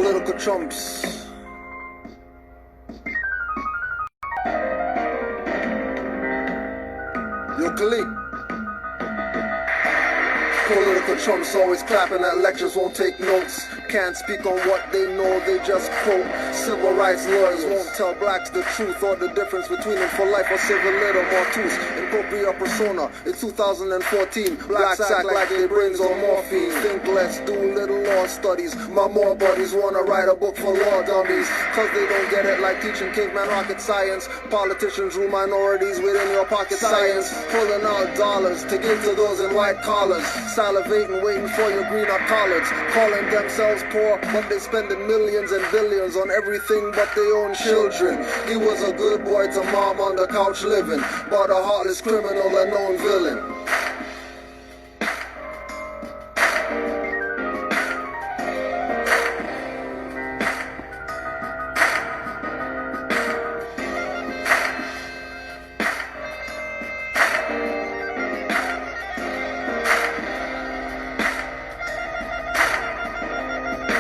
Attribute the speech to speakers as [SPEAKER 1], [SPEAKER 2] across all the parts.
[SPEAKER 1] Political chumps. Yo, Khalid. Political chumps always clapping at lectures, won't take notes. Can't speak on what they know, they just quote. Civil rights lawyers won't tell blacks the truth or the difference between them for life or civil little more tooth. Impropria persona, it's 2014. Blacks act like their brains on morphine. Think less, do little law studies. My more buddies wanna write a book for law dummies, cause they don't get it like teaching caveman rocket science. Politicians rule minorities within your pocket science. Pulling out dollars to give to those in white collars. Salivating, waiting for your greener collards. Calling themselves poor, but they spending millions and billions on everything but their own children. He was a good boy to mom on the couch living, but a heartless criminal, a known villain.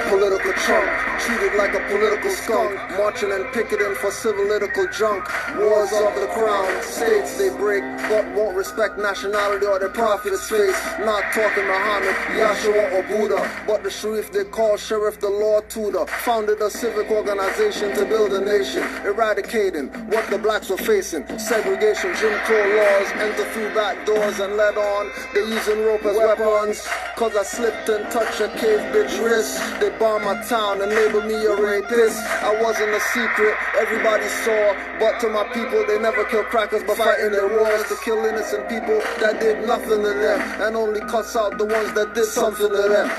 [SPEAKER 1] Political chunk, treated like a political skunk, marching and picketing for civil-political junk. Wars of the crown, states they break, but won't respect nationality or their prophet's face. Not talking Muhammad, Yahshua or Buddha, but the Sharif they call Sheriff the Law Tutor. Founded a civic organization to build a nation, eradicating what the blacks were facing. Segregation, Jim Crow laws, enter through back doors and let on. They using rope as weapons, cause I slipped and touched a cave bitch wrist. They bomb my town and label me a rapist. I wasn't a secret, everybody saw, but to my people they never kill crackers but fighting their wars to kill innocent people that did nothing to them, and only cuss out the ones that did something to them.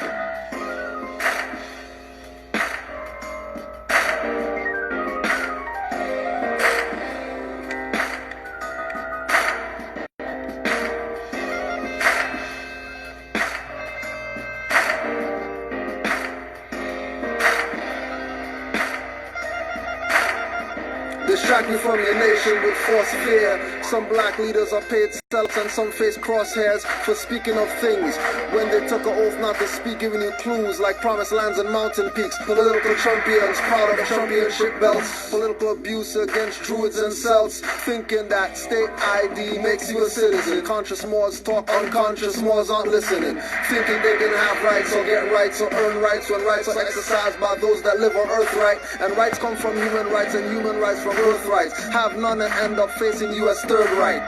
[SPEAKER 1] Distract me from your nation with false fear. Some black leaders are paid sellers and some face crosshairs for speaking of things when they took an oath not to speak, giving you clues like promised lands and mountain peaks. Political champions proud of championship belts. Political abuse against druids and celts, thinking that state ID makes you a citizen. Conscious Moors talk, unconscious Moors aren't listening, thinking they can have rights or get rights or earn rights when rights are exercised by those that live on earth, right? And rights come from human rights and human rights from birthrights. Have none and end up facing you as third right.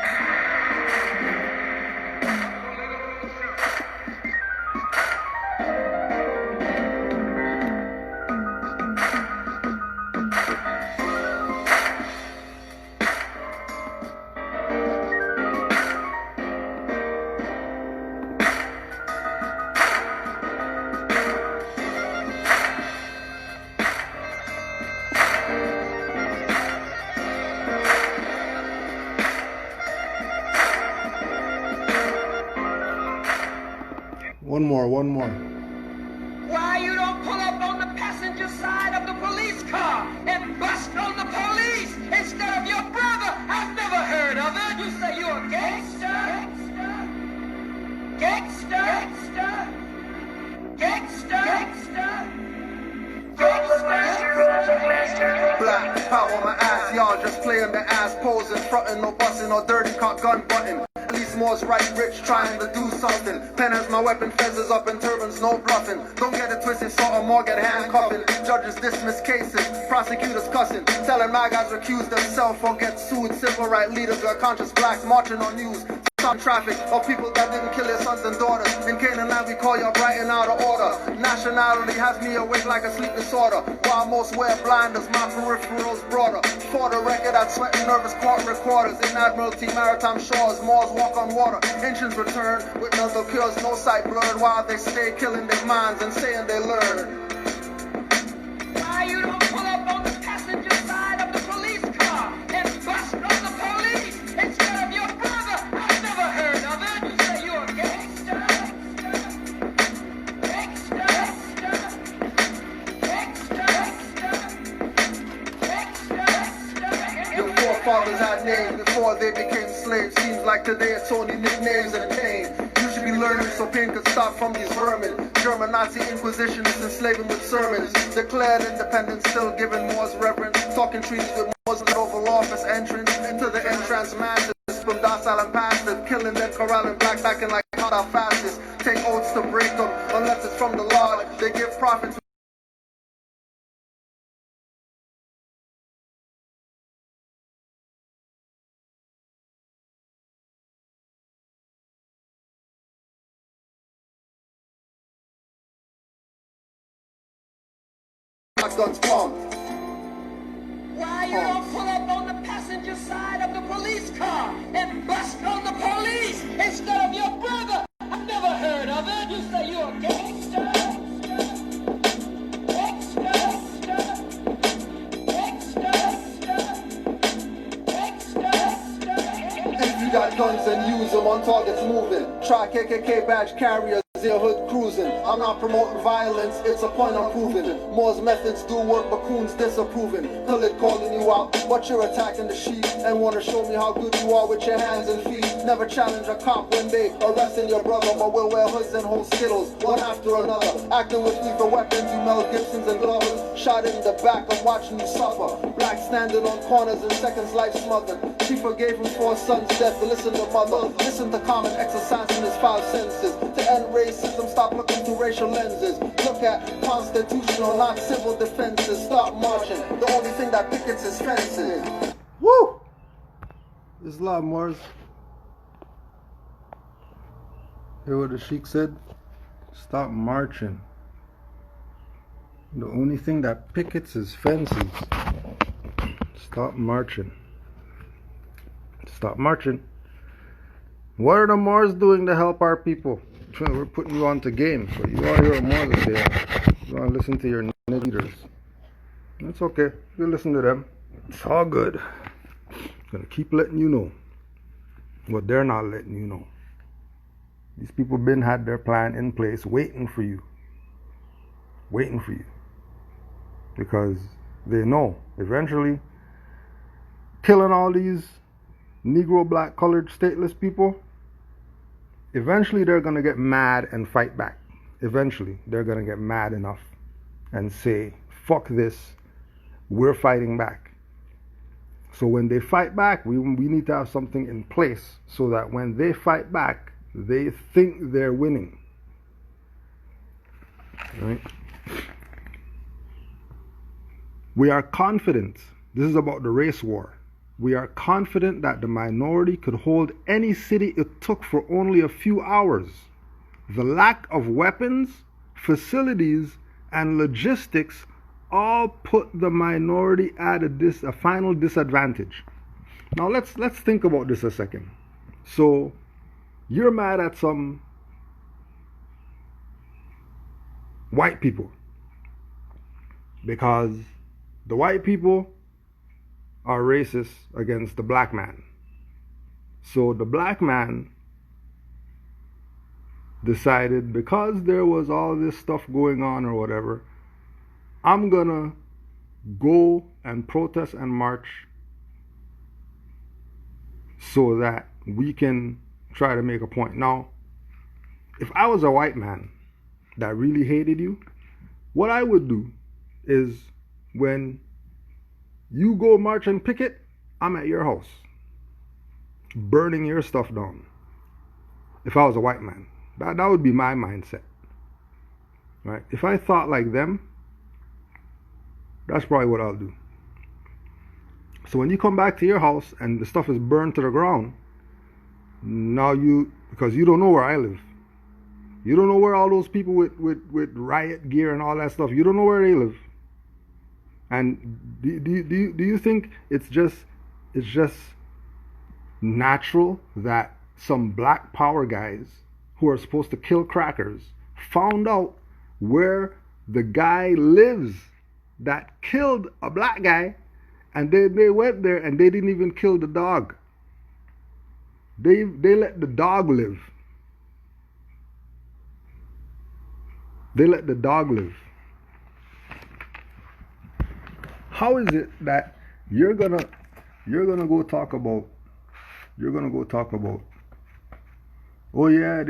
[SPEAKER 2] One more.
[SPEAKER 3] Why you don't pull up on the passenger side of the police car and bust on the police instead of your brother? I've never heard of it. You say you're a gangster? Gangster? Gangster?
[SPEAKER 1] Black power on my ass, y'all just playing the ass posing, frontin', no bustin', no dirty cock gun button. At least more's right, rich, trying to do something. Pen as my weapon, feathers up and turbans, no bluffing. Don't get it twisted, sort of more get handcuffing. Judges dismiss cases, prosecutors cussing, telling my guys recuse themselves or get sued. Civil rights leaders are conscious blacks marching on news. Some traffic of people that didn't kill their sons and daughters. In Canaanland we call you bright and out of order. Nationality has me awake like a sleep disorder, while most wear blinders, my peripherals broader. For the record, I'd sweat nervous court recorders. In Admiralty, maritime shores, Moors walk on water. Engines return with no cures, no sight blurred, while they stay killing their minds and saying they learn.
[SPEAKER 3] Why you don't pull up on the passenger side of the police car and bust on the police instead of your brother? I've never heard of it. You say you're a gangster?
[SPEAKER 1] Your forefathers had names before they became slaves. Seems like today it's only nicknames and pain. You should should be learning so pain could stop from these vermin. German Nazi Inquisition is enslaving with sermons. Declared independence, still giving Moors reverence. Talking treaties with Moors in the Oval Office entrance. Into the entrance masses from docile and passive. Killing them, corralling blacks, acting like hot our fastest. Take oaths to break them, unless it's from the Lord. They give profits. Guns bomb.
[SPEAKER 3] Why you don't pull up on the passenger side of the police car and bust on the police instead of your brother? I've never heard of it. You say you're a gangster.
[SPEAKER 1] If you got guns and use them on targets moving. Try KKK badge carriers. Their hood cruising. I'm not promoting violence, it's a point I'm proving. Moore's methods do work, but Coons disapproving. Khalid calling you out, but you're attacking the sheep and wanna show me how good you are with your hands and feet. Never challenge a cop when they arresting your brother, but we'll wear hoods and hold skittles one after another. Acting with lethal weapons, you Mel Gibsons and Glovers. Shot in the back, I'm watching you suffer. Black standing on corners in seconds, life smothered. She forgave him for his son's death, but listen to mother. Listen to common exercising his 5 senses. To end racism, stop looking through racial lenses. Look at constitutional, not civil defenses. Stop marching. The only thing that pickets is fences. Woo! Islam wars. Hear what the Sheikh said? Stop marching. The only thing that pickets is fences. Stop marching. Stop marching. What are the Moors doing to help our people? We're putting you on to game, so you are your Moors there. You want to listen to your leaders. That's okay. You listen to them. It's all good. I'm gonna keep letting you know what they're not letting you know. These people had their plan in place, waiting for you. Waiting for you. Because they know eventually killing all these Negro, black, colored, stateless people, eventually they're going to get mad and fight back. Eventually they're going to get mad enough and say, fuck this, we're fighting back. So when they fight back, we need to have something in place so that when they fight back, they think they're winning. Right? We are confident, this is about the race war. We are confident that the minority could hold any city it took for only a few hours. The lack of weapons, facilities, and logistics all put the minority at a final disadvantage. Now let's think about this a second. So you're mad at some white people because the white people are racist against the black man. So the black man decided, because there was all this stuff going on or whatever, I'm gonna go and protest and march so that we can try to make a point. Now, if I was a white man that really hated you, what I would do is, when you go march and picket, I'm at your house, burning your stuff down. If I was a white man, that would be my mindset. Right? If I thought like them, that's probably what I'll do. So when you come back to your house and the stuff is burned to the ground, now because you don't know where I live, you don't know where all those people with riot gear and all that stuff, you don't know where they live. And do you think it's just natural that some black power guys who are supposed to kill crackers found out where the guy lives that killed a black guy, and they went there and they didn't even kill the dog. They let the dog live. They let the dog live. How is it that you're gonna go talk about, oh yeah,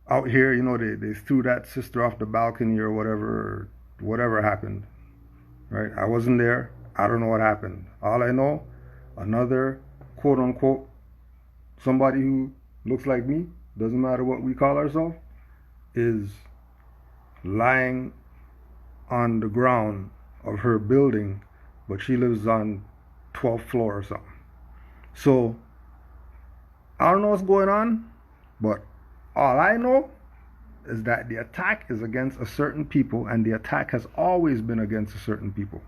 [SPEAKER 2] out here, they threw that sister off the balcony or whatever happened, right? I wasn't there. I don't know what happened. All I know, another quote unquote somebody who looks like me, doesn't matter what we call ourselves, is lying on the ground of her building, but she lives on 12th floor or something. So I don't know what's going on, but all I know is that the attack is against a certain people, and the attack has always been against a certain people.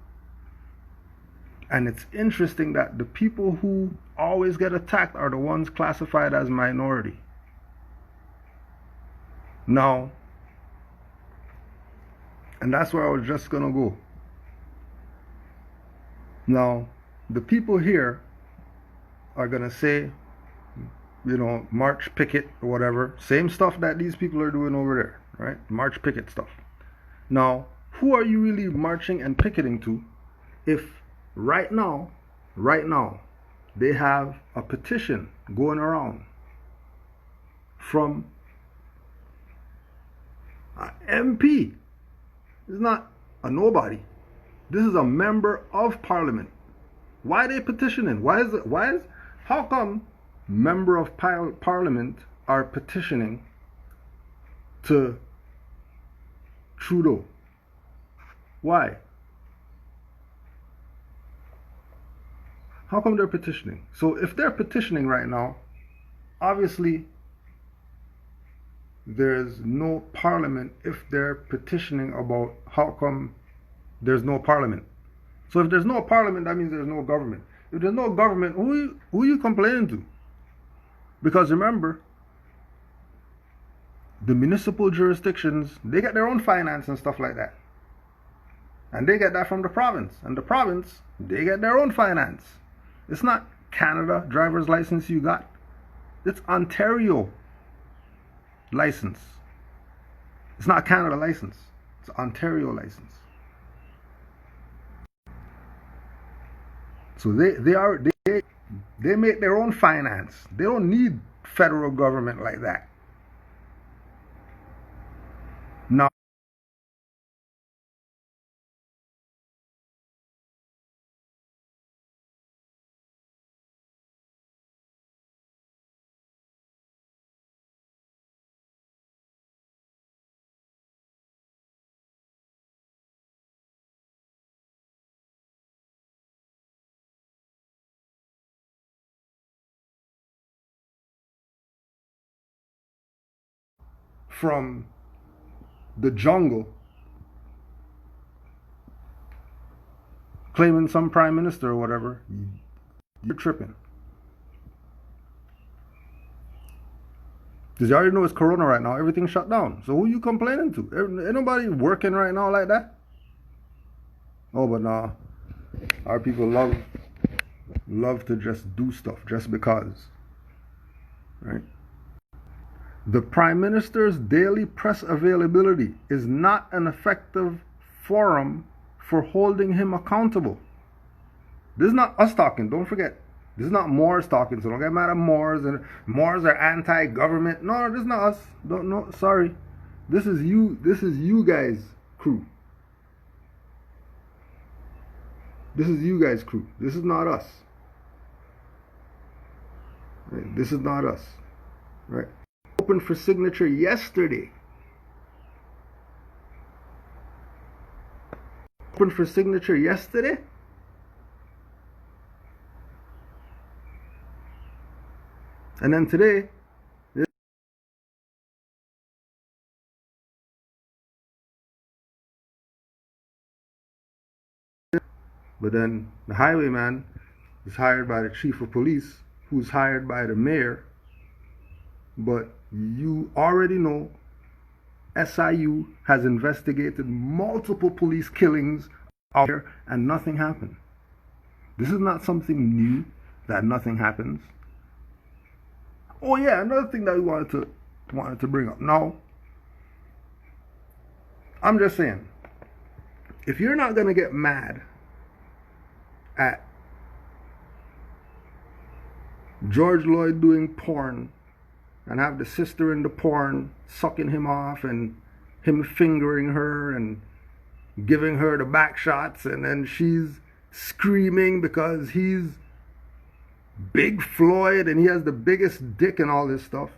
[SPEAKER 2] And it's interesting that the people who always get attacked are the ones classified as minority. Now, and that's where I was just gonna go. Now, the people here are gonna say, march, picket, or whatever. Same stuff that these people are doing over there, right? March, picket stuff. Now, who are you really marching and picketing to if right now, they have a petition going around from an MP? It's not a nobody. This is a member of parliament. Why are they petitioning? How come member of parliament are petitioning to Trudeau? Why? How come they're petitioning? So if they're petitioning right now, obviously there's no parliament if they're petitioning about how come there's no parliament. So if there's no parliament, that means there's no government. If there's no government, who are you complaining to? Because remember, the municipal jurisdictions, they get their own finance and stuff like that. And they get that from the province. And the province, they get their own finance. It's not Canada driver's license you got. It's Ontario license. It's not Canada license. It's Ontario license. So they make their own finance. They don't need federal government like that. Now, from the jungle claiming some prime minister or whatever, you're tripping. Because you already know it's Corona right now. Everything's shut down. So who you complaining to? Ain't nobody working right now like that. Oh, but nah. Our people love to just do stuff just because. Right? The Prime Minister's daily press availability is not an effective forum for holding him accountable. This is not us talking, don't forget. This is not Moors talking, so don't get mad at Moors, and Moors are anti-government. No, this is not us. No, sorry. This is you guys' crew. This is you guys' crew. This is not us. Right? This is not us. Right? Open for signature yesterday. Open for signature yesterday. And then today, but then the highwayman is hired by the chief of police, who's hired by the mayor. But you already know SIU has investigated multiple police killings out there and nothing happened. This is not something new that nothing happens. Oh yeah, another thing that we wanted to bring up. Now, I'm just saying, if you're not gonna get mad at George Floyd doing porn and have the sister in the porn sucking him off and him fingering her and giving her the back shots, and then she's screaming because he's big Floyd and he has the biggest dick and all this stuff.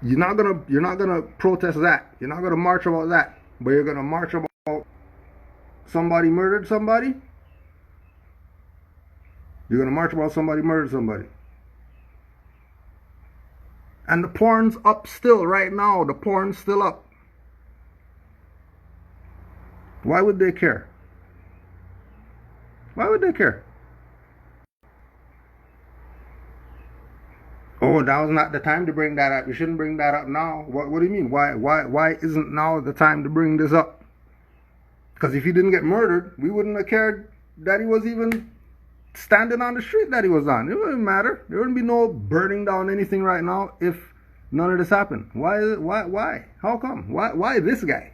[SPEAKER 2] You're not gonna protest that. You're not gonna march about that. But you're gonna march about somebody murdered somebody. You're gonna march about somebody murdered somebody. And the porn's up still right now. The porn's still up. Why would they care? Why would they care? Oh, that was not the time to bring that up. You shouldn't bring that up now. What do you mean? Why isn't now the time to bring this up? Because if he didn't get murdered, we wouldn't have cared that he was even standing on the street that he was on. It wouldn't matter. There wouldn't be no burning down anything right now if none of this happened. Why? How come? Why this guy?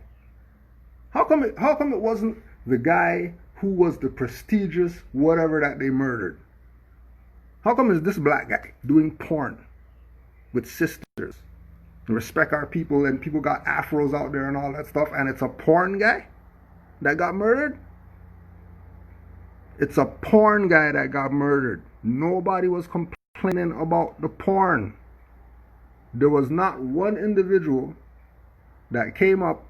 [SPEAKER 2] How come it wasn't the guy who was the prestigious whatever that they murdered? How come it's this black guy doing porn with sisters? Respect our people, and people got afros out there and all that stuff, and it's a porn guy that got murdered? It's a porn guy that got murdered. Nobody was complaining about the porn. There was not one individual that came up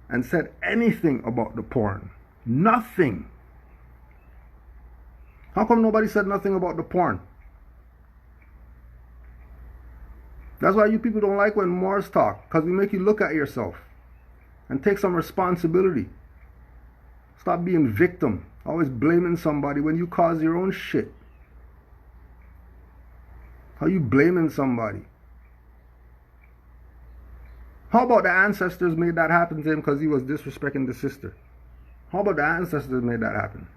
[SPEAKER 2] and said anything about the porn. Nothing. How come nobody said nothing about the porn? That's why you people don't like when Moors talk, because we make you look at yourself and take some responsibility. Stop being victim, always blaming somebody when you cause your own shit. How you blaming somebody? How about the ancestors made that happen to him because he was disrespecting the sister? How about the ancestors made that happen?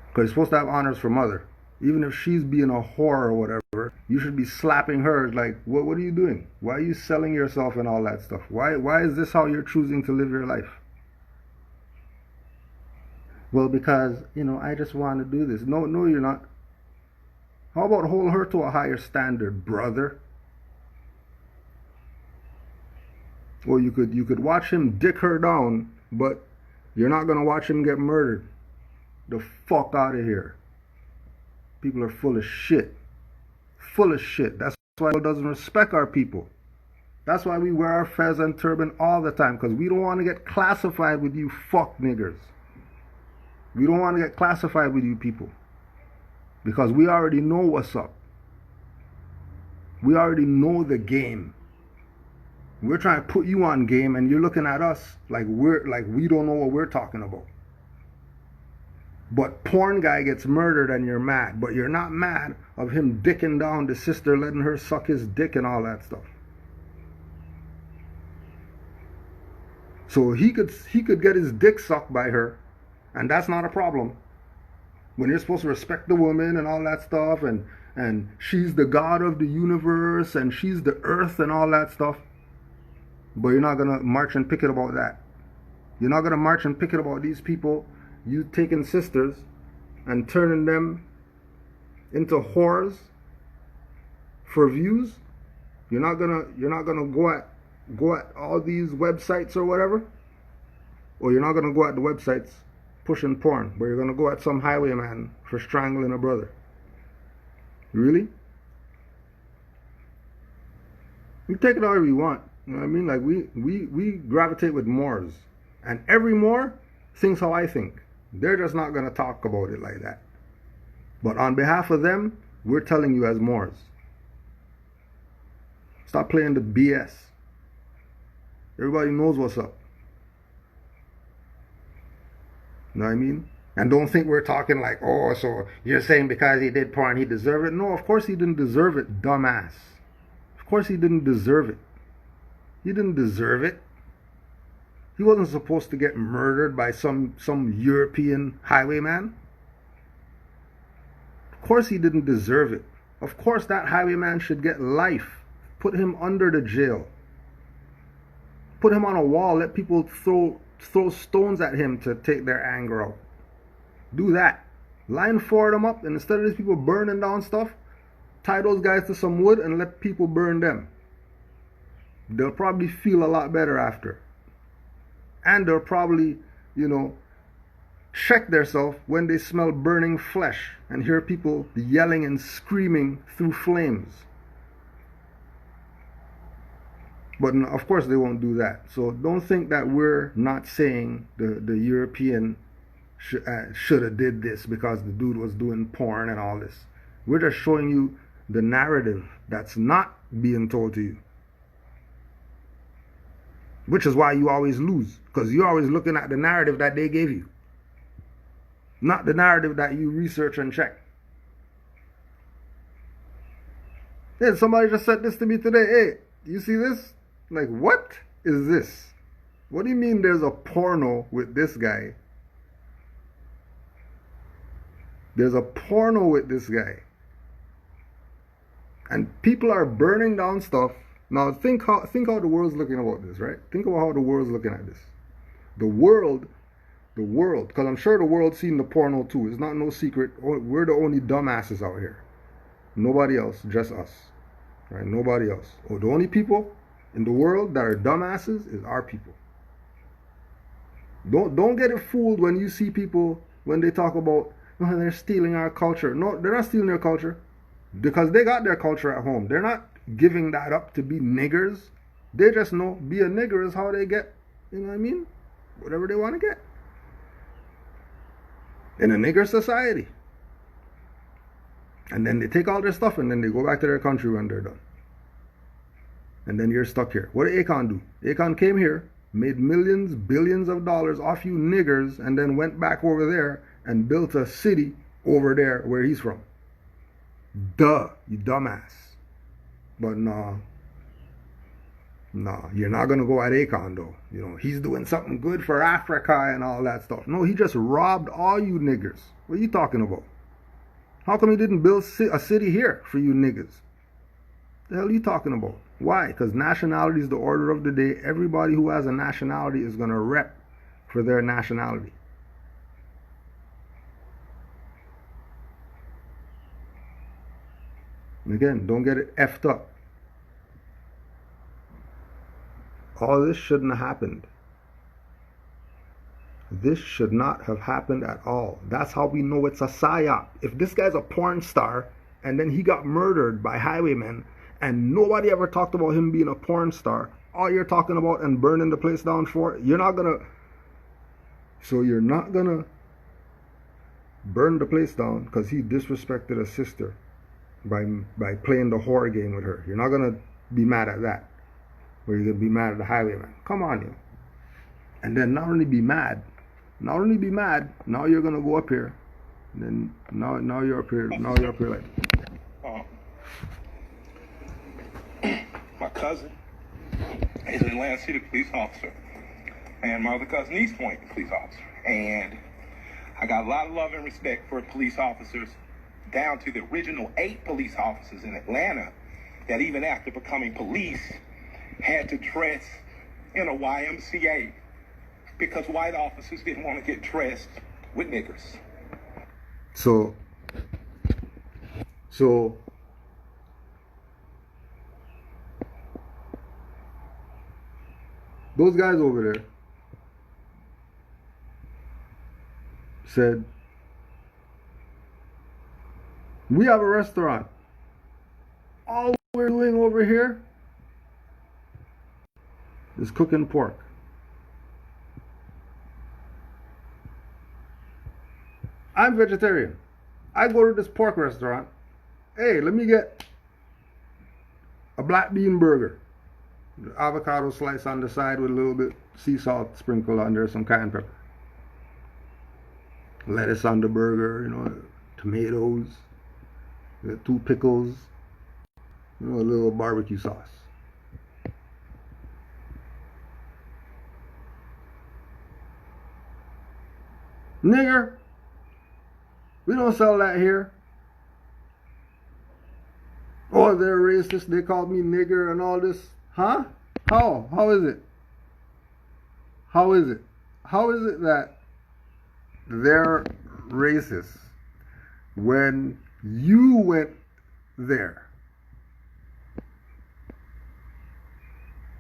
[SPEAKER 2] Because you're supposed to have honors for mother. Even if she's being a whore or whatever, you should be slapping her. Like, what are you doing? Why are you selling yourself and all that stuff? Why is this how you're choosing to live your life? Well, because, I just want to do this. No, you're not. How about hold her to a higher standard, brother? Well, you could watch him dick her down, but you're not going to watch him get murdered. The fuck out of here. People are full of shit. Full of shit. That's why it doesn't respect our people. That's why we wear our fez and turban all the time, because we don't want to get classified with you fuck niggers. We don't want to get classified with you people, because we already know what's up. We already know the game. We're trying to put you on game, and you're looking at us like we don't know what we're talking about. But porn guy gets murdered and you're mad, but you're not mad of him dicking down the sister, letting her suck his dick and all that stuff. So he could get his dick sucked by her, and that's not a problem. When you're supposed to respect the woman and all that stuff, and she's the god of the universe and she's the earth and all that stuff, but you're not gonna march and picket about that. You're not gonna march and picket about these people. You taking sisters and turning them into whores for views. You're not gonna go at all these websites or whatever, or you're not gonna go at the websites pushing porn, but you're gonna go at some highwayman for strangling a brother. Really? You take it however you want. You know what I mean? Like we gravitate with Moors, and every Moor thinks how I think. They're just not going to talk about it like that. But on behalf of them, we're telling you as Moors. Stop playing the BS. Everybody knows what's up. You know what I mean? And don't think we're talking like, oh, so you're saying because he did porn, he deserved it? No, of course he didn't deserve it, dumbass. Of course he didn't deserve it. He didn't deserve it. He wasn't supposed to get murdered by some European highwayman. Of course he didn't deserve it. Of course that highwayman should get life. Put him under the jail. Put him on a wall. Let people throw stones at him to take their anger out. Do that. Line 4 of them up, and instead of these people burning down stuff, tie those guys to some wood and let people burn them. They'll probably feel a lot better after. And they'll probably, check themselves when they smell burning flesh and hear people yelling and screaming through flames. But of course they won't do that. So don't think that we're not saying the European should have did this because the dude was doing porn and all this. We're just showing you the narrative that's not being told to you. Which is why you always lose. Because you're always looking at the narrative that they gave you. Not the narrative that you research and check. Hey, somebody just said this to me today. Hey, you see this? Like, what is this? What do you mean there's a porno with this guy? There's a porno with this guy. And people are burning down stuff. Now think how the world's looking about this, right? Think about how the world's looking at this. The world, because I'm sure the world's seen the porno too. It's not no secret. We're the only dumbasses out here. Nobody else, just us. Right? Nobody else. The only people in the world that are dumbasses is our people. Don't get it fooled when you see people when they talk about they're stealing our culture. No, they're not stealing their culture. Because they got their culture at home. They're not giving that up to be niggers. They just know be a nigger is how they get, you know what I mean? Whatever they want to get. In a nigger society. And then they take all their stuff and then they go back to their country when they're done. And then you're stuck here. What did Akon do? Akon came here, made millions, billions of dollars off you niggers, and then went back over there and built a city over there where he's from. Duh, you dumbass. But nah, you're not gonna go at Akon though. He's doing something good for Africa and all that stuff. No, he just robbed all you niggers. What are you talking about? How come he didn't build a city here for you niggers? The hell are you talking about? Why? Because nationality is the order of the day. Everybody who has a nationality is gonna rep for their nationality. Again, don't get it effed up. All this shouldn't have happened. This should not have happened at all. That's how we know it's a psyop. If this guy's a porn star and then he got murdered by highwaymen and nobody ever talked about him being a porn star, all you're talking about and burning the place down for, you're not gonna burn the place down because he disrespected a sister by playing the horror game with her. You're not gonna be mad at that. Or you're gonna be mad at the highwayman. Come on, you. And then not only be mad, now you're gonna go up here. And then now you're up here. Now you're up here like
[SPEAKER 4] my cousin is an Atlanta City police officer. And my other cousin, East Point, police officer. And I got a lot of love and respect for police officers, down to the original 8 police officers in Atlanta that even after becoming police had to dress in a YMCA because white officers didn't want to get dressed with niggers.
[SPEAKER 2] So those guys over there said, we have a restaurant. All we're doing over here is cooking pork. I'm vegetarian. I go to this pork restaurant. Hey, let me get a black bean burger. Avocado slice on the side with a little bit sea salt sprinkled on there, some cayenne pepper. Lettuce on the burger, tomatoes, 2 pickles, a little barbecue sauce. Nigger, we don't sell that here. Oh, they're racist. They called me nigger and all this. Huh? How? How is it? How is it? How is it that they're racist when you went there.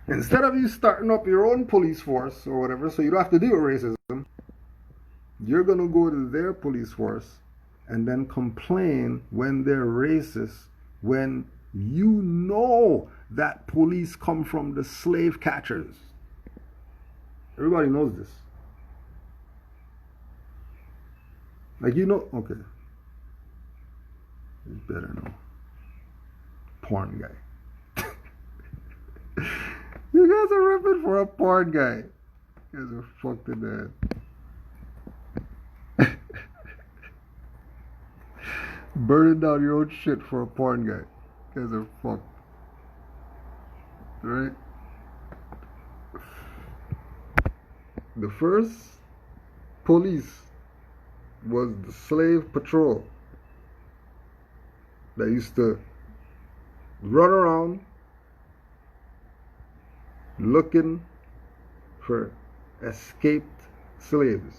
[SPEAKER 2] Instead of you starting up your own police force or whatever, so you don't have to deal with racism, you're going to go to their police force and then complain when they're racist, when you know that police come from the slave catchers. Everybody knows this. Like, you know, okay. You better know. Porn guy. You guys are ripping for a porn guy. You guys are fucked in the head. Burning down your own shit for a porn guy. You guys are fucked. Right? The first police was the slave patrol that used to run around looking for escaped slaves.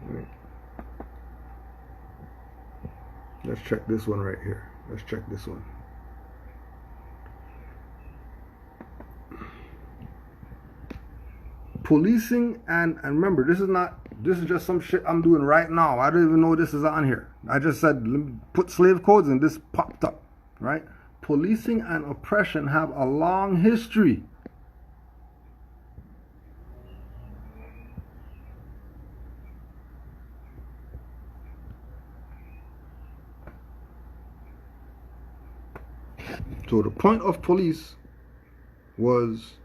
[SPEAKER 2] Right. Let's check this one right here. Let's check this one. Policing, and remember, this is just some shit I'm doing right now. I don't even know this is on here. I just said put slave codes and this popped up, right? Policing and oppression have a long history. So the point of police was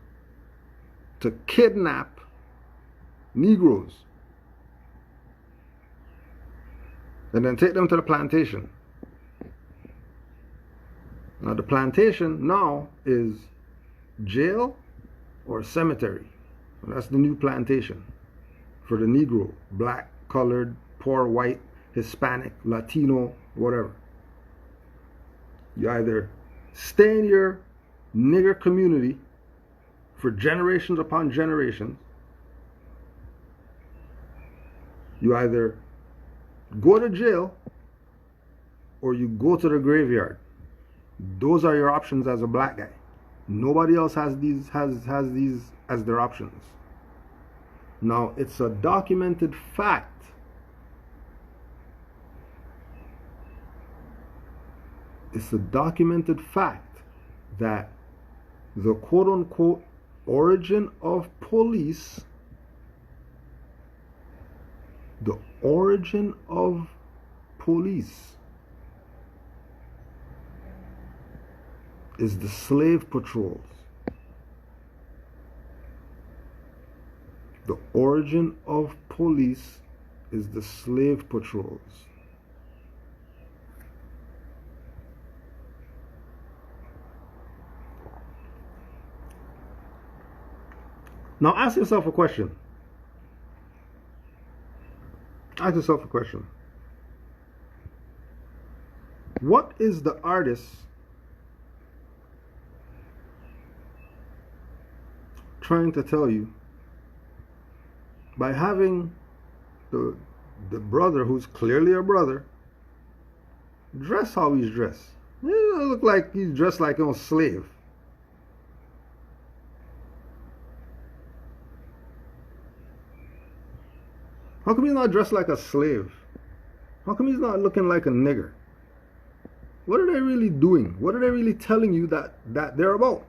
[SPEAKER 2] to kidnap Negroes and then take them to the plantation. Now the plantation now is jail or cemetery. And that's the new plantation for the Negro, black, colored, poor, white, Hispanic, Latino, whatever. You either stay in your nigger community for generations upon generations. You either go to jail or you go to the graveyard. Those are your options as a black guy. Nobody else has these as their options. Now, it's a documented fact that the quote-unquote origin of police, is the slave patrols. The origin of police is the slave patrols. Now ask yourself a question. What is the artist trying to tell you by having the brother, who's clearly a brother, dress how he's dressed? He doesn't look like he's dressed like a slave. How come he's not dressed like a slave? How come he's not looking like a nigger? What are they really doing? What are they really telling you that they're about?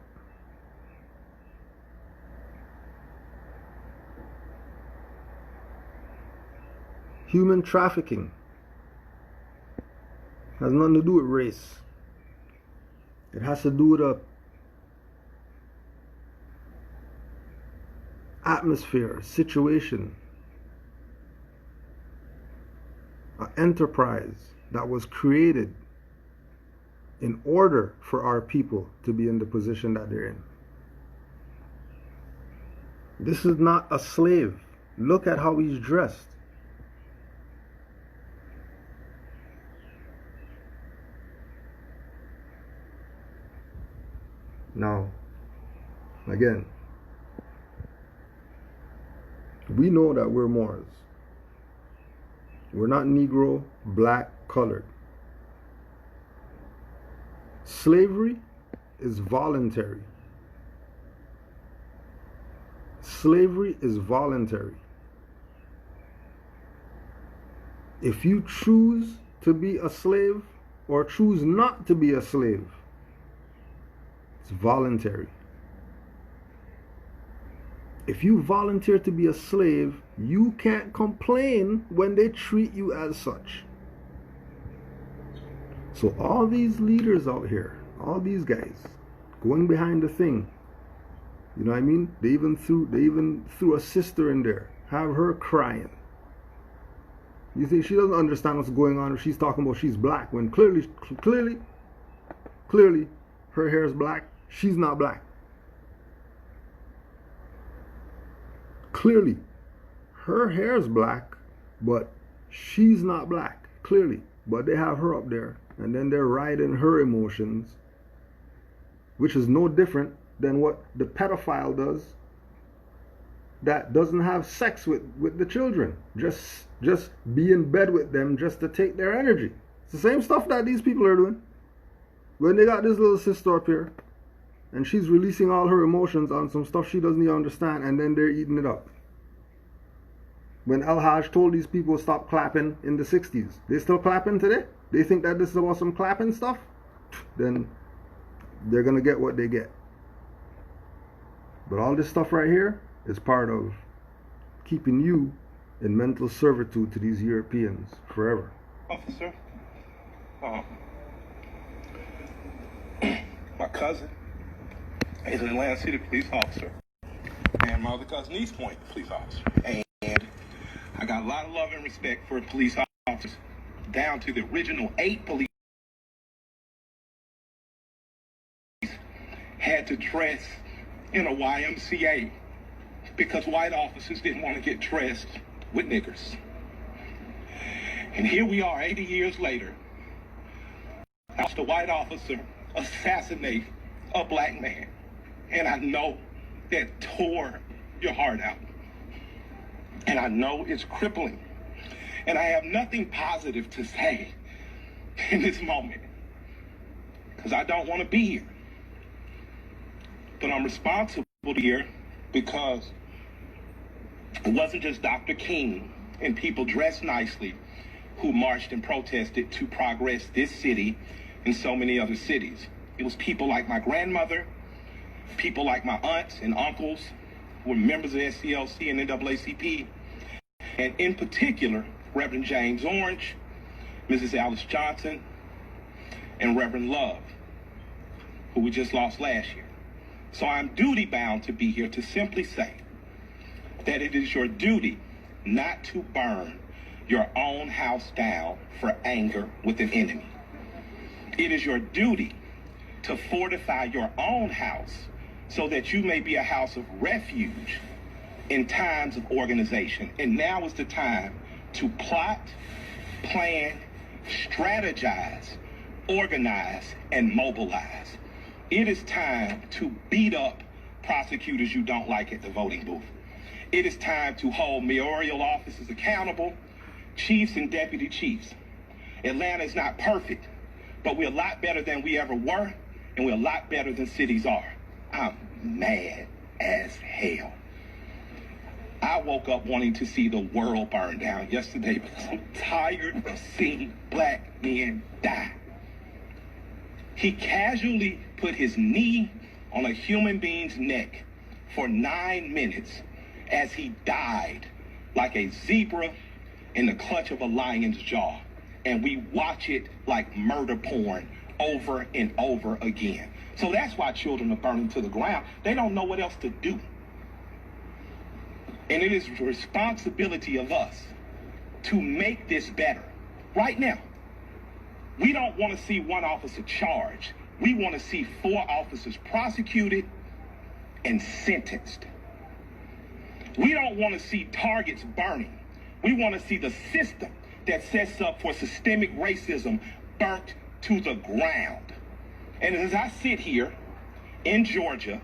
[SPEAKER 2] Human trafficking has nothing to do with race. It has to do with a atmosphere, situation, an enterprise that was created in order for our people to be in the position that they're in. This is not a slave. Look at how he's dressed. Now, again, we know that we're Moors. We're not Negro, black, colored. Slavery is voluntary. Slavery is voluntary. If you choose to be a slave or choose not to be a slave, it's voluntary. If you volunteer to be a slave, you can't complain when they treat you as such. So all these leaders out here, all these guys, going behind the thing, you know what I mean? They even threw a sister in there, have her crying. You think she doesn't understand what's going on if she's talking about she's black, when clearly her hair is black, she's not black. Clearly, her hair is black, but she's not black, clearly. But they have her up there, and then they're riding her emotions, which is no different than what the pedophile does that doesn't have sex with the children. Just be in bed with them just to take their energy. It's the same stuff that these people are doing. When they got this little sister up here, and she's releasing all her emotions on some stuff she doesn't even understand, and then they're eating it up. When El Haj told these people to stop clapping in the 60s, they still clapping today? They think that this is about some clapping stuff? Then they're going to get what they get. But all this stuff right here is part of keeping you in mental servitude to these Europeans forever.
[SPEAKER 4] Officer, my cousin is an Atlanta City police officer, and my other cousin, East Point police officer. And I got a lot of love and respect for police officers, down to the original 8 police had to dress in a YMCA because white officers didn't want to get dressed with niggers. And here we are 80 years later, after a white officer assassinate a black man. And I know that tore your heart out. And I know it's crippling. And I have nothing positive to say in this moment, because I don't want to be here. But I'm responsible here because it wasn't just Dr. King and people dressed nicely who marched and protested to progress this city and so many other cities. It was people like my grandmother, people like my aunts and uncles who were members of SCLC and NAACP, and in particular, Reverend James Orange, Mrs. Alice Johnson, and Reverend Love, who we just lost last year. So I'm duty bound to be here to simply say that it is your duty not to burn your own house down for anger with an enemy. It is your duty to fortify your own house so that you may be a house of refuge in times of organization. And now is the time to plot, plan, strategize, organize, and mobilize. It is time to beat up prosecutors you don't like at the voting booth. It is time to hold mayoral offices accountable, chiefs and deputy chiefs. Atlanta is not perfect, but we're a lot better than we ever were, and we're a lot better than cities are. I'm mad as hell. I woke up wanting to see the world burn down yesterday because I'm tired of seeing black men die. He casually put his knee on a human being's neck for 9 minutes as he died like a zebra in the clutch of a lion's jaw. And we watch it like murder porn over and over again. So that's why children are burning to the ground. They don't know what else to do. And it is the responsibility of us to make this better. Right now, we don't want to see one officer charged. We want to see 4 officers prosecuted and sentenced. We don't want to see targets burning. We want to see the system that sets up for systemic racism burnt to the ground. And as I sit here in Georgia,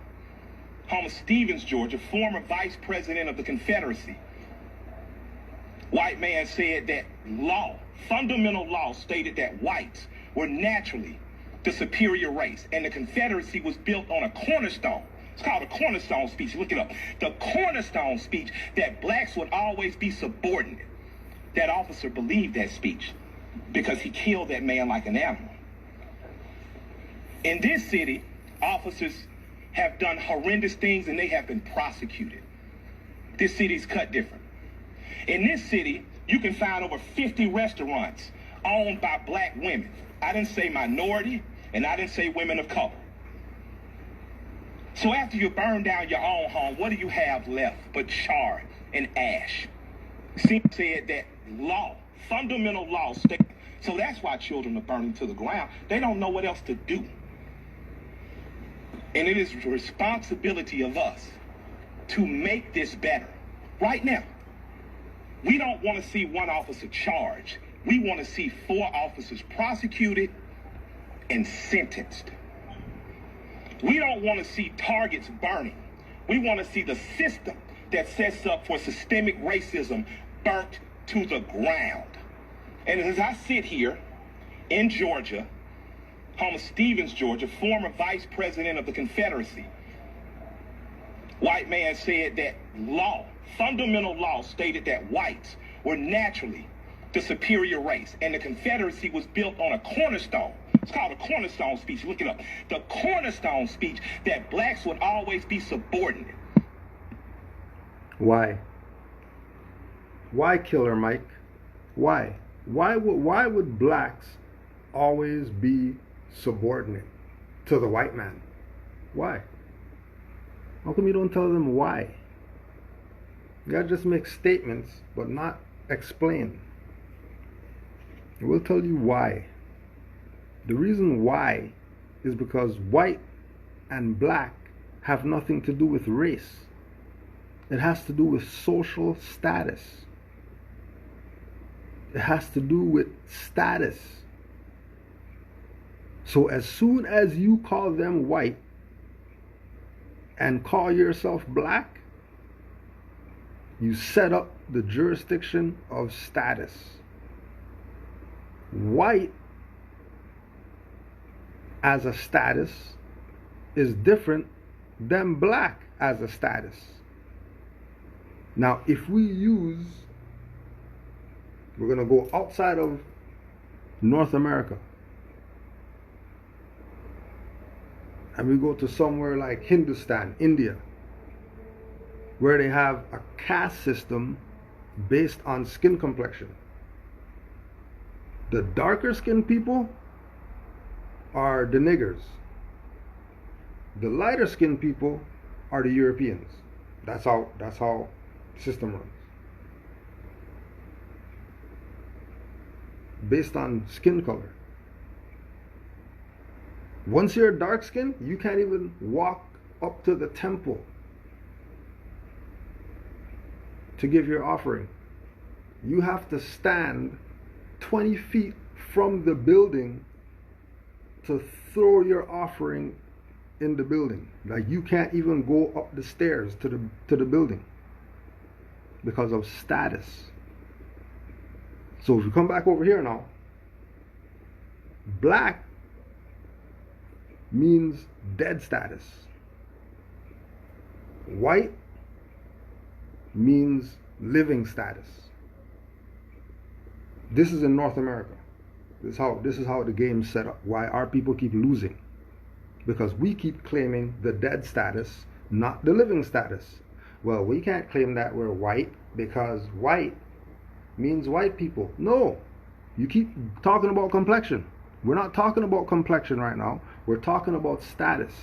[SPEAKER 4] home of Stevens, Georgia, former vice president of the Confederacy, White man said that law, fundamental law, stated that whites were naturally the superior race, and the Confederacy was built on a cornerstone. It's called a cornerstone speech. Look it up. The cornerstone speech that blacks would always be subordinate. That officer believed that speech because he killed that man like an animal. In this city, officers have done horrendous things and they have been prosecuted. This city's cut different. In this city, you can find over 50 restaurants owned by black women. I didn't say minority, and I didn't say women of color. So after you burn down your own home, what do you have left but char and ash? Sim said that law, fundamental law, so that's why children are burning to the ground. They don't know what else to do. And it is the responsibility of us to make this better right now. We don't want to see one officer charged. We want to see 4 officers prosecuted and sentenced. We don't want to see targets burning. We want to see the system that sets up for systemic racism burnt to the ground. And as I sit here in Georgia, home of Stevens, Georgia, former vice president of the Confederacy, white man said that law, fundamental law, stated that whites were naturally the superior race, and the Confederacy was built on a cornerstone. It's called a cornerstone speech. Look it up. The cornerstone speech that blacks would always be subordinate.
[SPEAKER 2] Why? Why, Killer Mike? Why? Why would blacks always be subordinate to the white man? Why? How come you don't tell them why? You gotta just make statements, but not explain. We'll tell you why. The reason why is because white and black have nothing to do with race. It has to do with social status. It has to do with status. So as soon as you call them white and call yourself black, you set up the jurisdiction of status. White as a status is different than black as a status. Now, if we're going to go outside of North America, and we go to somewhere like Hindustan, India, where they have a caste system based on skin complexion. The darker skinned people are the niggers. The lighter skinned people are the Europeans. That's how the system runs. Based on skin color. Once you're dark skinned, you can't even walk up to the temple to give your offering. You have to stand 20 feet from the building to throw your offering in the building. Like, you can't even go up the stairs to the building because of status. So if you come back over here now, black means dead status. White means living status. This is in North America. This is how the game's set up. Why our people keep losing. Because we keep claiming the dead status, not the living status. Well, we can't claim that we're white because white means white people. No. You keep talking about complexion. We're not talking about complexion right now. We're talking about status.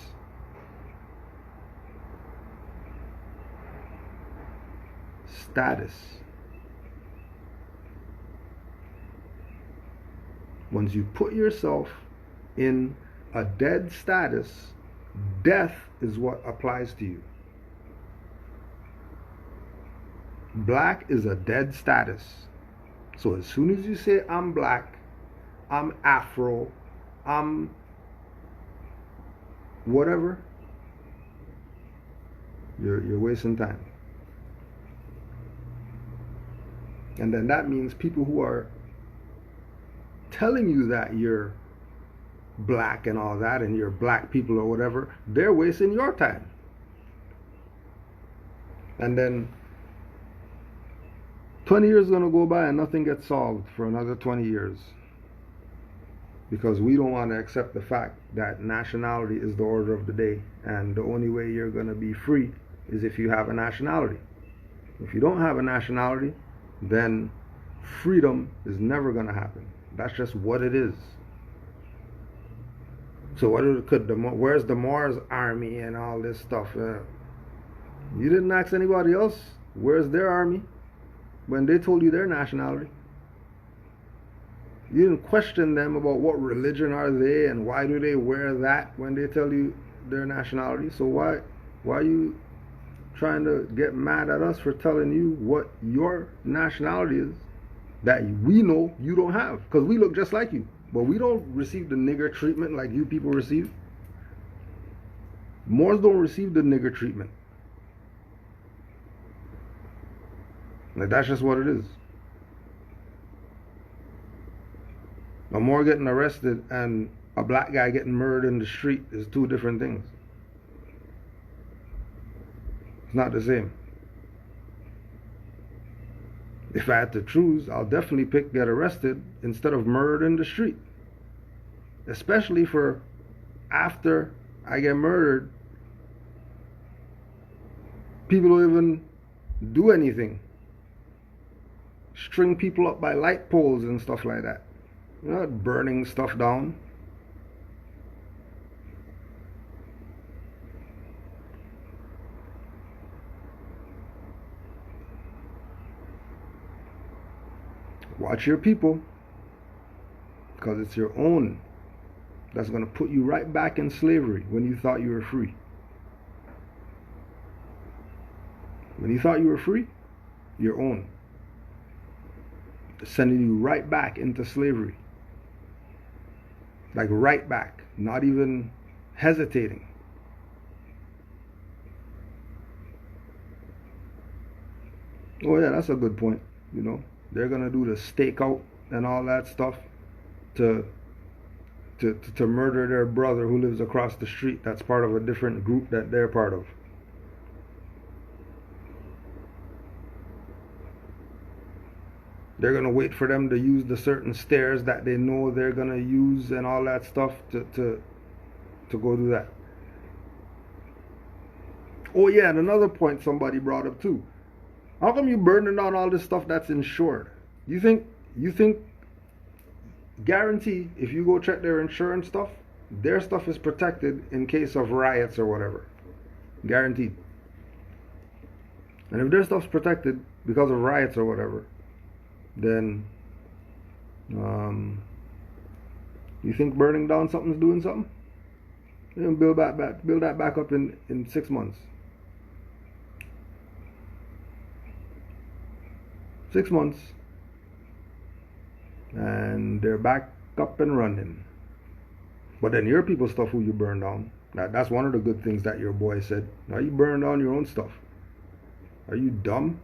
[SPEAKER 2] Status. Once you put yourself in a dead status, death is what applies to you. Black is a dead status. So as soon as you say, I'm black, I'm Afro, I'm whatever, you're wasting time. And then that means people who are telling you that you're black and all that, and you're black people or whatever, they're wasting your time. And then 20 years is going to go by and nothing gets solved for another 20 years. Because we don't want to accept the fact that nationality is the order of the day. And the only way you're going to be free is if you have a nationality. If you don't have a nationality, then freedom is never going to happen. That's just what it is. So where's the Mars army and all this stuff? You didn't ask anybody else where's their army when they told you their nationality. You didn't question them about what religion are they and why do they wear that when they tell you their nationality. So why are you trying to get mad at us for telling you what your nationality is that we know you don't have? Because we look just like you, but we don't receive the nigger treatment like you people receive. Moors don't receive the nigger treatment. Like, that's just what it is. A Moor getting arrested and a black guy getting murdered in the street is two different things. It's not the same. If I had to choose, I'll definitely pick get arrested instead of murdered in the street. Especially for after I get murdered, people don't even do anything. String people up by light poles and stuff like that. You're not burning stuff down. Watch your people, because it's your own that's going to put you right back in slavery when you thought you were free. When you thought you were free, your own. Sending you right back into slavery. Like right back, not even hesitating. Oh yeah, that's a good point. You know, they're gonna do the stakeout and all that stuff to murder their brother who lives across the street. That's part of a different group that they're part of. They're going to wait for them to use the certain stairs that they know they're going to use and all that stuff to go do that. Oh yeah, and another point somebody brought up too. How come you burning down all this stuff that's insured? You think guarantee if you go check their insurance stuff, their stuff is protected in case of riots or whatever. Guaranteed. And if their stuff's protected because of riots or whatever, then you think burning down something's doing something? You know, build that back up in 6 months. 6 months, and they're back up and running. But then your people's stuff who you burn down, that's one of the good things that your boy said. Now you burn down your own stuff. Are you dumb?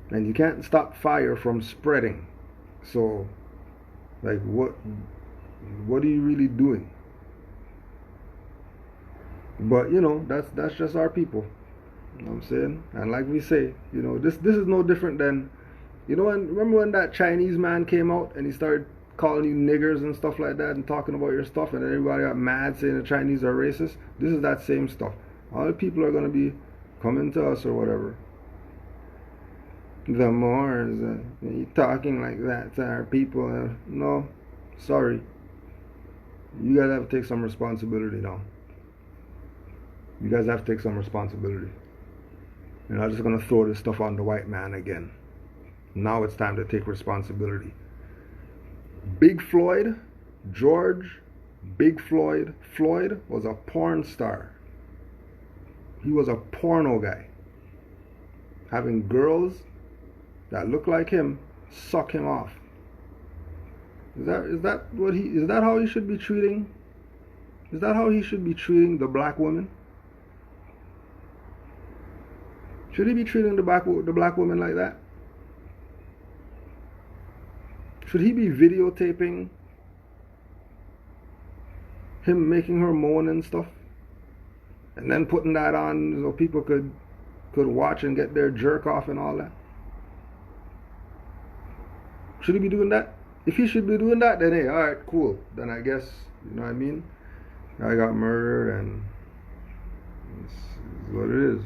[SPEAKER 2] And you can't stop fire from spreading. So, like, what are you really doing? But you know, that's just our people. You know what I'm saying? And like we say, you know, this is no different than, you know, and remember when that Chinese man came out and he started calling you niggers and stuff like that and talking about your stuff, and then everybody got mad saying the Chinese are racist? This is that same stuff. All the people are going to be coming to us or whatever. The Moors, you talking like that to our people. No, sorry. You guys have to take some responsibility now. You guys have to take some responsibility. You're not just going to throw this stuff on the white man again. Now it's time to take responsibility. Big Floyd, Floyd was a porn star. He was a porno guy. Having girls that look like him suck him off. Is that how he should be treating? Is that how he should be treating the black woman? Should he be treating the black woman like that? Should he be videotaping him making her moan and stuff, and then putting that on so people could watch and get their jerk off and all that? Should he be doing that? If he should be doing that, then hey, alright, cool. Then I guess, you know what I mean? I got murdered and this is what it is.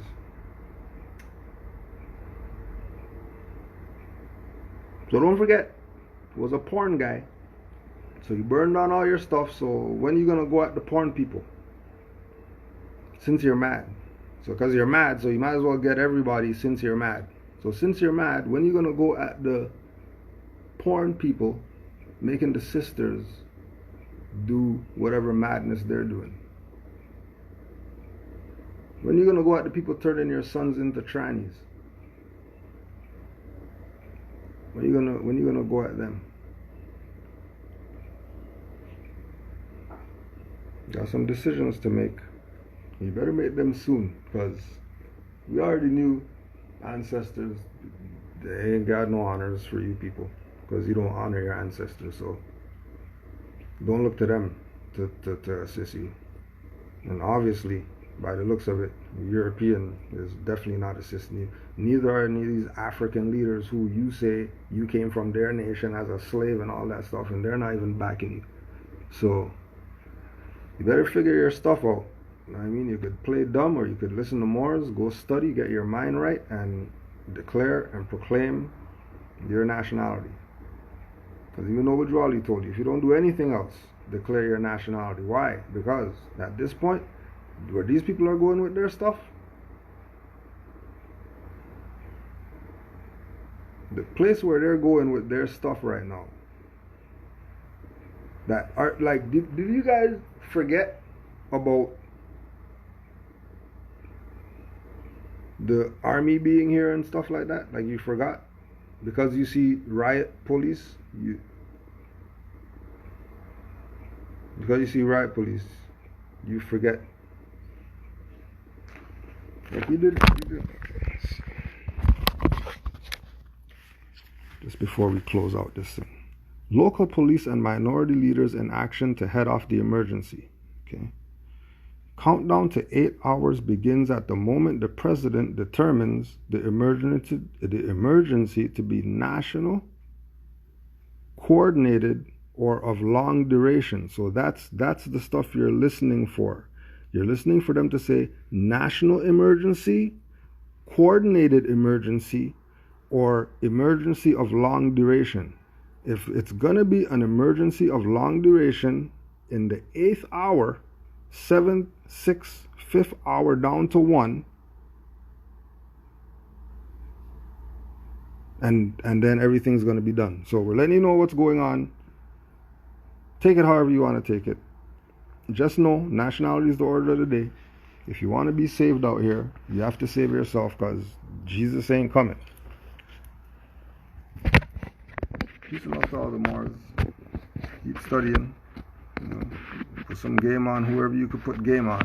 [SPEAKER 2] So don't forget, he was a porn guy. So you burned down all your stuff, so when are you gonna go at the porn people? Since you're mad. So because you're mad, so you might as well get everybody since you're mad. So since you're mad, when are you gonna go at the porn people making the sisters do whatever madness they're doing? When are you gonna go at the people turning your sons into trannies? When are you gonna go at them? Got some decisions to make. You better make them soon, because we already knew ancestors, they ain't got no honors for you people, because you don't honor your ancestors. So don't look to them to assist you. And obviously, by the looks of it, European is definitely not assisting you. Neither are any of these African leaders who you say you came from their nation as a slave and all that stuff, and they're not even backing you. So you better figure your stuff out. You know what I mean? You could play dumb, or you could listen to Moors, go study, get your mind right, and declare and proclaim your nationality. Because you know what Jwali told you. If you don't do anything else, declare your nationality. Why? Because at this point, where these people are going with their stuff, the place where they're going with their stuff right now, that are like, did you guys forget about the army being here and stuff like that? Like, you forgot because you see riot police, you forget. Like you did. Just before we close out this thing. Local police and minority leaders in action to head off the emergency. Okay. Countdown to 8 hours begins at the moment the president determines the emergency to be national, coordinated, or of long duration. So that's the stuff you're listening for. You're listening for them to say national emergency, coordinated emergency, or emergency of long duration. If it's going to be an emergency of long duration in the 8th hour, 7th, 6th, 5th hour down to 1, and then everything's going to be done. So we're letting you know what's going on. Take it however you want to take it. Just know, nationality is the order of the day. If you want to be saved out here, you have to save yourself, because Jesus ain't coming. Peace and love to all the Moors. Keep studying. You know, put some game on whoever you could put game on.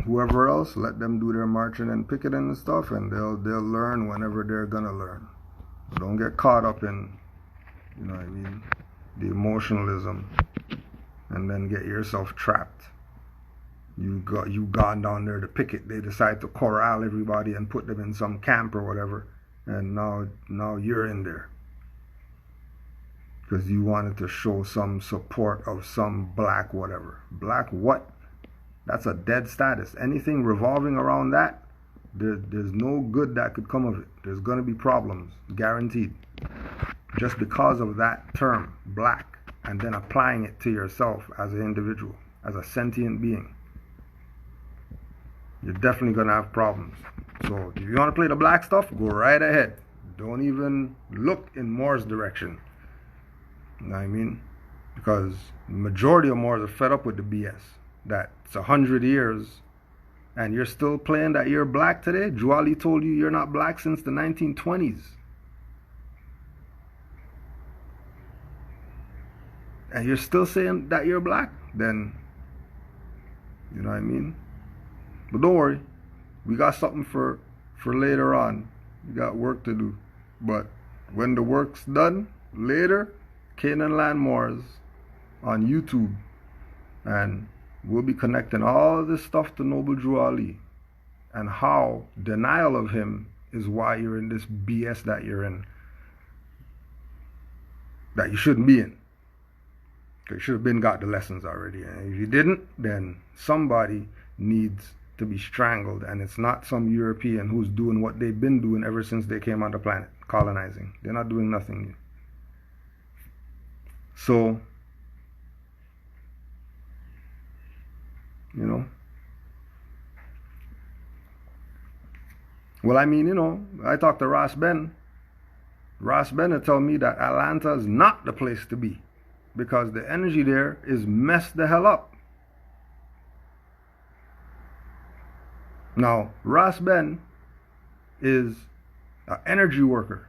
[SPEAKER 2] Whoever else, let them do their marching and picketing and stuff, and they'll learn whenever they're gonna learn. So don't get caught up in, you know what I mean, the emotionalism, and then get yourself trapped. You gone down there to picket. They decide to corral everybody and put them in some camp or whatever, and now you're in there because you wanted to show some support of some black whatever. Black what? That's a dead status. Anything revolving around that, there's no good that could come of it. There's going to be problems, guaranteed. Just because of that term, black, and then applying it to yourself as an individual, as a sentient being. You're definitely going to have problems. So if you want to play the black stuff, go right ahead. Don't even look in Moore's direction. You know what I mean? Because the majority of Moors are fed up with the BS. That's 100 years and you're still playing that you're black today. Jwali told you you're not black since the 1920s. And you're still saying that you're black, then, you know what I mean? But don't worry, we got something for later on. We got work to do. But when the work's done, later, Canaanland Moors on YouTube, and we'll be connecting all this stuff to Noble Drew Ali and how denial of him is why you're in this BS that you're in, that you shouldn't be in. You should have been got the lessons already, and if you didn't, then somebody needs to be strangled, and it's not some European who's doing what they've been doing ever since they came on the planet, colonizing. They're not doing nothing new. So, you know, well, I mean, you know, I talked to Ross Ben. Ross Ben will tell me that Atlanta is not the place to be, because the energy there is messed the hell up. Now, Ross Ben is an energy worker.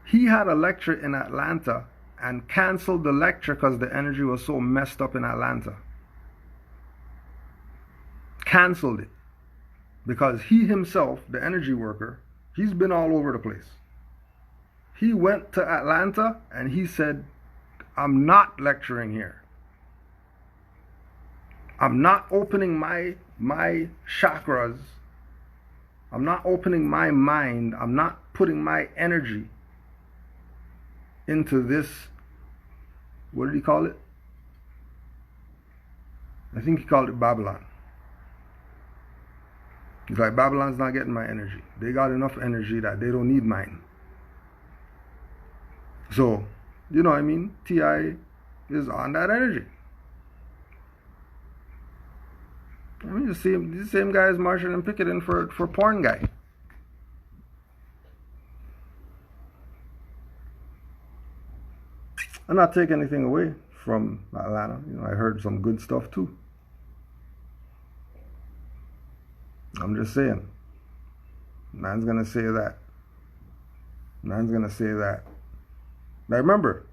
[SPEAKER 2] He had a lecture in Atlanta and canceled the lecture because the energy was so messed up in Atlanta. Canceled it. Because he himself, the energy worker, he's been all over the place. He went to Atlanta and he said, I'm not lecturing here. I'm not opening my chakras. I'm not opening my mind. I'm not putting my energy into this. What did he call it? I think he called it Babylon. He's like, Babylon's not getting my energy. They got enough energy that they don't need mine. So, you know what I mean? T.I. is on that energy. I mean, the same guy is marching and picketing for porn guy. I'm not taking anything away from Atlanta. You know, I heard some good stuff too. I'm just saying. Man's gonna say that. Man's gonna say that. Now remember,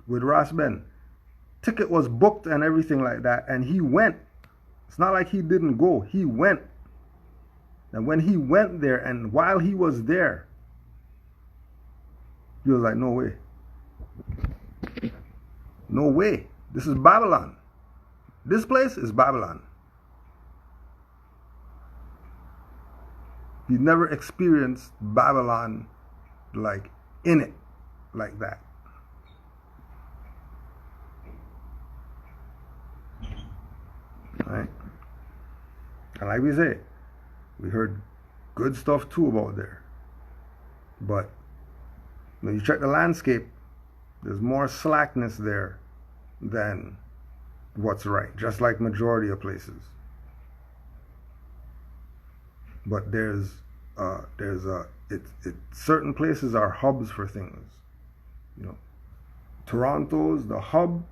[SPEAKER 2] with Ross Ben, ticket was booked and everything like that, and he went. It's not like he didn't go. He went. And when he went there, and while he was there, he was like, no way. No way. This is Babylon. This place is Babylon. He never experienced Babylon like in it like that. Right? And like we say, we heard good stuff too about there. But when you check the landscape, there's more slackness there than what's right, just like majority of places. But certain places are hubs for things. You know, Toronto's the hub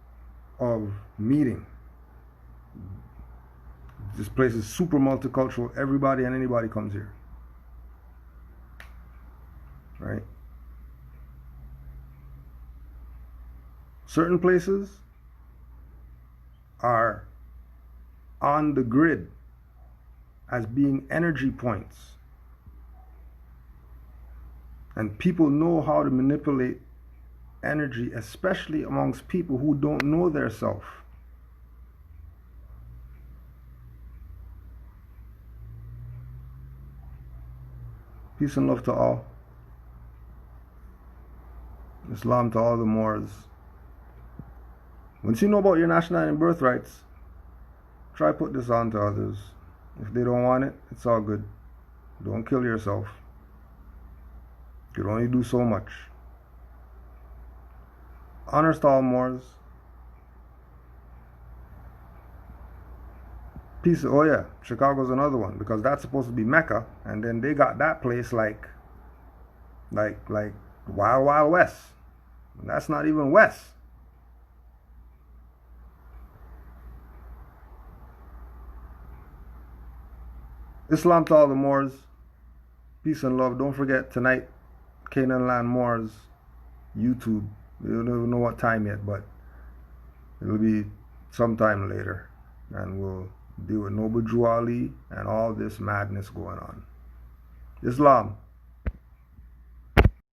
[SPEAKER 2] of meeting. This place is super multicultural. Everybody and anybody comes here. Right? Certain places are on the grid as being energy points. And people know how to manipulate energy, especially amongst people who don't know their self. Peace and love to all. Islam to all the Moors. Once you know about your nationality and birthrights, try put this on to others. If they don't want it, it's all good. Don't kill yourself. You can only do so much. Honors to all Moors. Peace. Oh yeah, Chicago's another one, because that's supposed to be Mecca, and then they got that place like Wild Wild West. And that's not even West. Islam to all the Moors. Peace and love. Don't forget tonight, Canaanland Moors, YouTube. We don't even know what time yet, but it'll be sometime later, and we'll deal with Noble Drew Ali and all this madness going on. Islam.